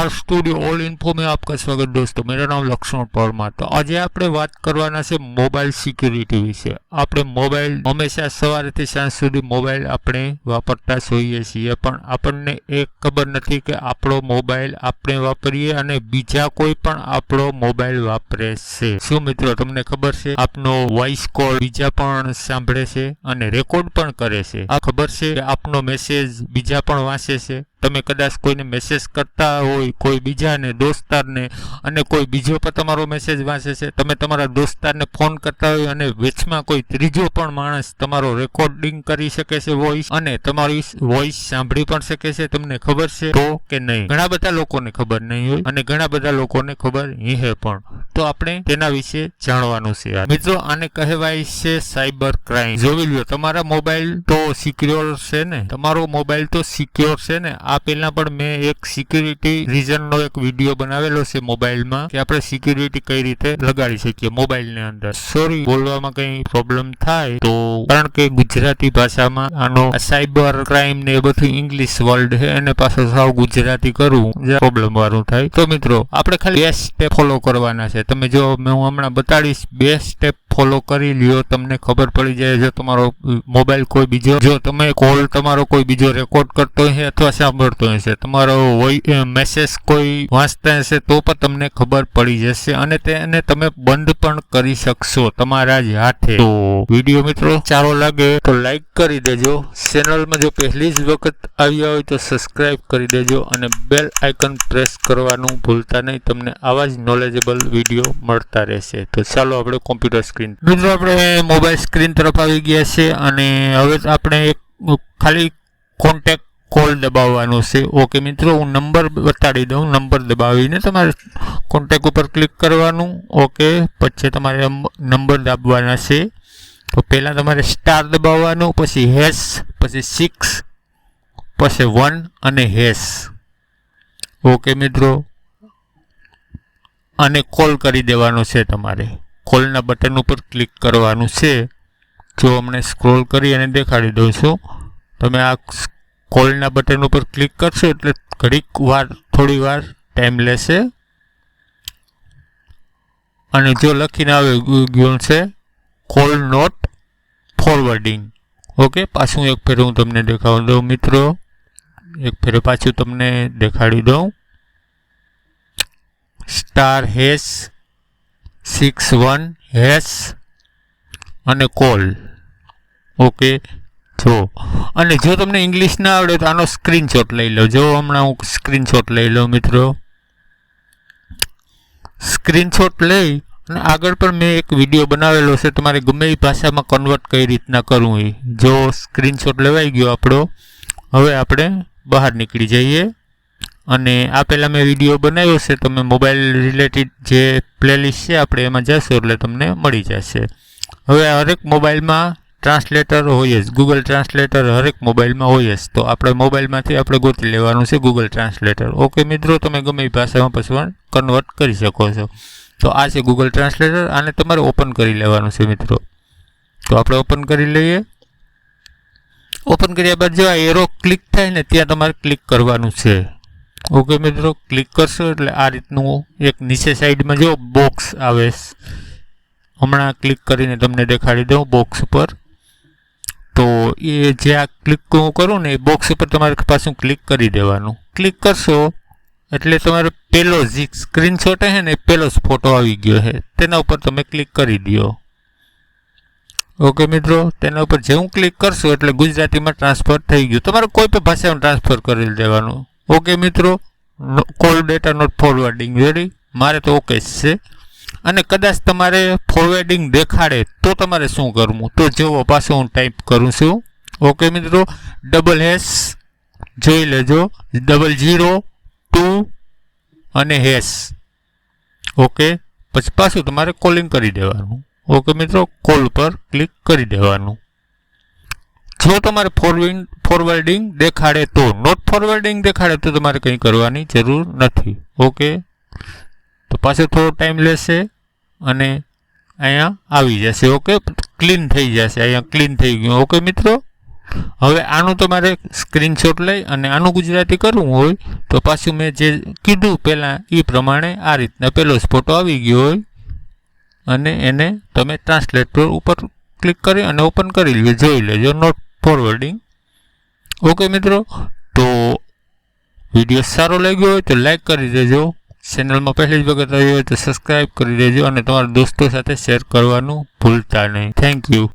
Are studio all info में आपका स्वागत दोस्तों। मेरा नाम लक्ष्मण परमार। तो आज આપણે વાત કરવાના છે મોબાઈલ સિક્યુરિટી વિશે। આપણે મોબાઈલ હંમેશા સવારથી સાંજ સુધી મોબાઈલ આપણે વાપરતા હોઈએ છીએ, પણ આપણને એ ખબર નથી કે આપણો મોબાઈલ આપણે વાપરીએ અને બીજા કોઈ પણ આપણો મોબાઈલ વાપરે છે। શું મિત્રો તમને ખબર છે આપનો વોઇસ કોલ બીજા પણ સાંભળે છે અને રેકોર્ડ પણ કરે છે? આ ખબર છે કે આપનો મેસેજ બીજા પણ વાંચે છે? તમે કદાચ કોઈને મેસેજ કરતા હોય કોઈ બીજાને દોસ્તારને અને કોઈ બીજો પણ તમારો મેસેજ વાંચે છે, તમે તમારા દોસ્તારને ફોન કરતા હોય અને વચમાં કોઈ ત્રીજો પણ માણસ તમારો રેકોર્ડિંગ કરી શકે છે વોઇસ, અને તમારી વોઇસ સાંભળી પણ શકે છે। તમને ખબર છે તો કે નહીં? ઘણા બધા લોકોને ખબર નહીં હોય અને ઘણા બધા લોકોને ખબર હે પણ। તો આપણે તેના વિશે જાણવાનું છે મિત્રો। આને કહેવાય છે સાયબર ક્રાઇમ। જોઈ લ્યો, તમારા મોબાઈલ તો સિક્યોર છે ને? તમારો મોબાઈલ તો સિક્યોર છે ને? આ પહેલા પણ મેં એક સિક્યુરિટી રીઝનનો એક વિડીયો બનાવેલો છે મોબાઈલમાં કે આપણે સિક્યુરિટી કઈ રીતે લગાડી શકીએ મોબાઈલની અંદર। સોરી, બોલવામાં કઈ પ્રોબ્લેમ થાય તો, કારણ કે ગુજરાતી ભાષામાં આનો સાયબર ક્રાઇમ ને એ બધું ઇંગ્લિશ વર્ડ છે, એને પાછો સાવ ગુજરાતી કરું પ્રોબ્લેમ વાળું થાય। તો મિત્રો આપણે ખાલી 2 સ્ટેપ ફોલો કરવાના છે। તમે જો હું હમણાં બતાડીશ, 2 સ્ટેપ ફોલો કરી લ્યો, તમને ખબર પડી જાય। જો તમારો મોબાઈલ કોઈ બીજો, જો તમે કોલ તમારો કોઈ બીજો રેકોર્ડ કરતો હોય અથવા સાંભળતો હશે, તમારો મેસેજ કોઈ વાંચતા હશે, તો પણ તમને ખબર પડી જશે અને તેને તમે બંધ પણ કરી શકશો તમારા જ હાથે। તો વિડીયો મિત્રો સારો લાગે તો લાઈક કરી દેજો। ચેનલમાં જો પહેલી જ વખત આવ્યા હોય તો સબસ્ક્રાઇબ કરી દેજો અને બેલ આઇકન પ્રેસ કરવાનું ભૂલતા નહીં। તમને આવા જ નોલેજેબલ વિડીયો મળતા રહેશે। તો ચાલો આપણે કોમ્પ્યુટર સ્ક્રીન, મિત્રો આપણે મોબાઈલ સ્ક્રીન તરફ આવી ગયા છે અને હવે આપણે એક ખાલી કોન્ટેક્ટ કોલ દબાવવાનો છે। ઓકે મિત્રો, હું નંબર બતાડી દઉં। નંબર દબાવીને તમારે કોન્ટેક્ટ ઉપર ક્લિક કરવાનું। ઓકે, પછી તમારે નંબર દાબવાના છે। તો પહેલાં તમારે સ્ટાર દબાવવાનું, પછી હેશ, પછી 6, પછી 1 અને હેશ। ઓકે મિત્રો, અને કોલ કરી દેવાનો છે તમારે। કોલના બટન ઉપર ક્લિક કરવાનું છે। જો હમણે સ્ક્રોલ કરી અને દેખાડી દઉં છું। તમે આ કોલના બટન ઉપર ક્લિક કરશો એટલે ઘડીક વાર, થોડી વાર ટાઈમ લેશે અને જો લખીને આવે ગયું છે કોલ નોટ ફોરવર્ડિંગ। ઓકે, પાછું એક ફેર હું તમને દેખાડી દઉં મિત્રો, એક ફેર પાછું તમને દેખાડી દઉં। સ્ટાર હેશ 61 હેશ અને કોલ। ઓકે, જો અને જો તમને ઇંગ્લિશ ના આવડે તો આનો સ્ક્રીનશોટ લઈ લો। જો હમણાં હું સ્ક્રીનશોટ લઈ લઉં મિત્રો। સ્ક્રીનશોટ લઈ અને આગળ પણ મેં એક વિડીયો બનાવેલો છે, તમારે ગમે એ ભાષામાં કન્વર્ટ કઈ રીતના કરવું એ। જો સ્ક્રીનશોટ લેવાઈ ગયો આપણો, હવે આપણે બહાર નીકળી જઈએ અને આ પહેલાં મેં વિડીયો બનાવ્યો છે, તમે મોબાઈલ રિલેટેડ જે પ્લેલિસ્ટ છે આપણે એમાં જશો એટલે તમને મળી જશે। હવે હરેક મોબાઈલમાં ટ્રાન્સલેટર હોય જ, ગૂગલ ટ્રાન્સલેટર હરેક મોબાઈલમાં હોય જ, તો આપણે મોબાઈલમાંથી આપણે ગોતી લેવાનું છે ગૂગલ ટ્રાન્સલેટર। ઓકે મિત્રો, તમે ગમે એ ભાષામાં પછી કન્વર્ટ કરી શકો છો। તો આ છે ગૂગલ ટ્રાન્સલેટર, આને તમારે ઓપન કરી લેવાનું છે મિત્રો। તો આપણે ઓપન કરી લઈએ। ઓપન કર્યા બાદ જો આ એરો ક્લિક થાય ને ત્યાં તમારે ક્લિક કરવાનું છે। ઓકે મિત્રો, ક્લિક કરશો એટલે આ રીતનું એક નીચે સાઈડમાં જો બોક્સ આવે, હમણાં ક્લિક કરીને તમને દેખાડી દઉં બોક્સ ઉપર। તો એ જે આ ક્લિક હું કરું ને એ બોક્સ ઉપર તમારે પાછું ક્લિક કરી દેવાનું। ક્લિક કરશો એટલે તમારે પહેલો જે સ્ક્રીનશોટ છે ને પહેલો જ ફોટો આવી ગયો છે, તેના ઉપર તમે ક્લિક કરી દો। ઓકે મિત્રો, તેના ઉપર જેવું ક્લિક કરશો એટલે ગુજરાતીમાં ટ્રાન્સફર થઈ ગયું, તમારે કોઈ પણ ભાષામાં ટ્રાન્સફર કરી દેવાનું। ઓકે મિત્રો, call data not forwarding ready, મારે તો ઓકે જ છે। અને કદાચ તમારે ફોરવર્ડિંગ દેખાડે તો તમારે શું કરવું, તો જુઓ પાછું હું ટાઈપ કરું છું। ઓકે મિત્રો, ડબલ હેશ જોઈ લેજો, 002 અને હેશ। ઓકે, પછી પાછું તમારે કોલિંગ કરી દેવાનું। ઓકે મિત્રો, કોલ પર ક્લિક કરી દેવાનું। જો તમારે ફોરવર્ડિંગ દેખાડે તો, નોટ ફોરવર્ડિંગ દેખાડે તો તમારે કંઈ કરવાની જરૂર નથી। ઓકે, તો પાછો થોડો ટાઈમ લેશે અને અહીંયા આવી જશે। ઓકે, ક્લીન થઈ જશે, અહીંયા ક્લીન થઈ ગયું। ઓકે મિત્રો, હવે આનું તમારે સ્ક્રીનશોટ લઈ અને આનું ગુજરાતી કરવું હોય તો પાછું મેં જે કીધું પહેલાં એ પ્રમાણે આ રીતના પહેલો જ ફોટો આવી ગયો હોય અને એને તમે ટ્રાન્સલેટર ઉપર ક્લિક કરી અને ઓપન કરી લો, જોઈ લેજો, નોટ ફોરવર્ડિંગ. ઓકે મિત્રો, તો વિડીયો સારો લાગ્યો હોય તો લાઈક કરી દેજો, ચેનલમાં પહેલી જ વખત આવ્યો હોય તો સબસ્ક્રાઈબ કરી દેજો અને તમારા દોસ્તો સાથે શેર કરવાનું ભૂલતા નહીં. Thank you.